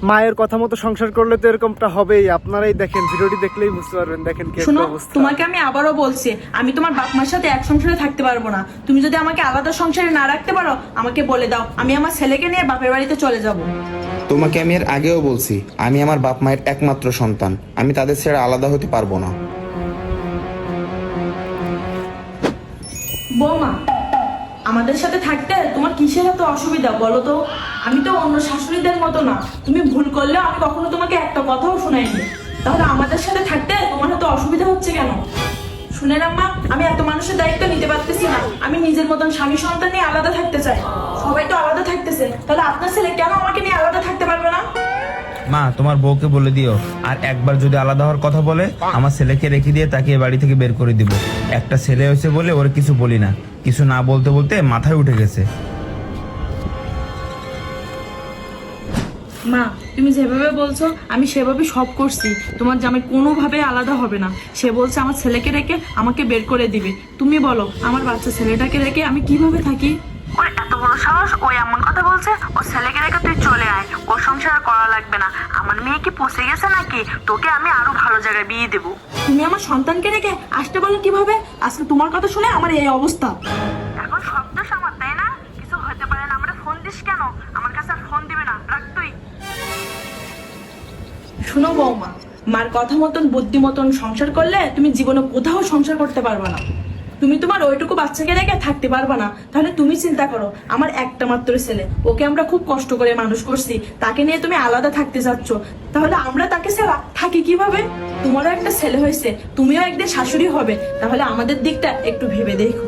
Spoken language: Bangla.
মায়ের কথা মতো সংসার করলে তো এরকমটা হবেই। আপনারাই দেখেন, ভিডিওটি দেখলেই বুঝতে পারবেন। দেখেন কি শোনো, একটা অবস্থা। তোমাকে আমি আবারও বলছি, আমি তোমার বাপ মার সাথে এক সংসারে থাকতে পারবো না। তুমি যদি আমাকে আলাদা সংসারে না রাখতে পারো, আমাকে বলে দাও, আমি আমার ছেলেকে নিয়ে বাপের বাড়িতে চলে যাব। তোমাকে আমি এর আগেও বলছি, আমি আমার বাপ মায়ের একমাত্র সন্তান, আমি তাদের ছেড়ে আলাদা হতে পারবো না। বৌমা, আমাদের সাথে থাকতে তোমার কিসের এত অসুবিধা বলো তো? আমি তো অন্য শাশুড়িদের মতো না, তুমি ভুল করলে আমি কখনো তোমাকে একটা কথাও শোনাইনি। তাহলে আমাদের সাথে থাকতে তোমার এত অসুবিধা হচ্ছে কেন? শুনে আম্মা, আমি এত মানুষের দায়িত্ব নিতে পারতেছি না। আমি নিজের মতন স্বামী সন্তান নিয়ে আলাদা থাকতে চাই। সবাই তো আলাদা থাকতেছে, তাহলে আপনার ছেলে কেন আমাকে নিয়ে আলাদা থাকতে পারবে না? মা, তোমার বউকে বলে দিও, আর একবার যদি আলাদা হওয়ার কথা বলে, আমার ছেলেকে রেখে দিয়ে তাকে এ বাড়ি থেকে বের করে দিব। একটা ছেলে হয়েছে বলে ওর কিছু বলি না, কিছু না বলতে বলতে মাথায় উঠে গেছে। মা, তুমি যেভাবে বলছো আমি সেভাবে সব করছি। তোমার জামাই কোনোভাবে আলাদা হবে না। সে বলছে আমার ছেলেকে রেখে আমাকে বের করে দিবে। তুমি বলো, আমার বাচ্চা ছেলেটাকে রেখে আমি কিভাবে থাকি? ওর এত বড় সাহস, ওই এমন কথা বলছে। ওর ছেলেকে রেখে তুই চলে আয়, ওর সংসার করা লাগবে না। আমার মেয়ে কি পচে গেছে নাকি? তোকে আমি আরো ভালো জায়গায় বিয়ে দেবো। তুমি আমার সন্তানকে রেখে আসতে বলো কিভাবে? আজকে তোমার কথা শুনে আমার এই অবস্থা। এখন সব দোষ আমার, তাই না? কিছু হতে পারে না। আমরা ফোন দিস কেন? আমার কাছে আর ফোন দিবে না, রাখ তুই। শুনো বৌমা, মার কথা মতন বুদ্ধি মতন সংসার করলে তুমি জীবনে কোথাও সংসার করতে পারবে না। তুমি তোমার ওইটুকু বাচ্চাকে রেখে থাকতে পারবে না। তাহলে তুমি চিন্তা করো, আমার একটা মাত্র ছেলে, ওকে আমরা খুব কষ্ট করে মানুষ করছি, তাকে নিয়ে তুমি আলাদা থাকতে চাচ্ছ। তাহলে আমরা তাকে ছাড়া থাকি কিভাবে? তোমারও একটা ছেলে হয়েছে, তুমিও একদিন শাশুড়ি হবে। তাহলে আমাদের দিকটা একটু ভেবে দেখো।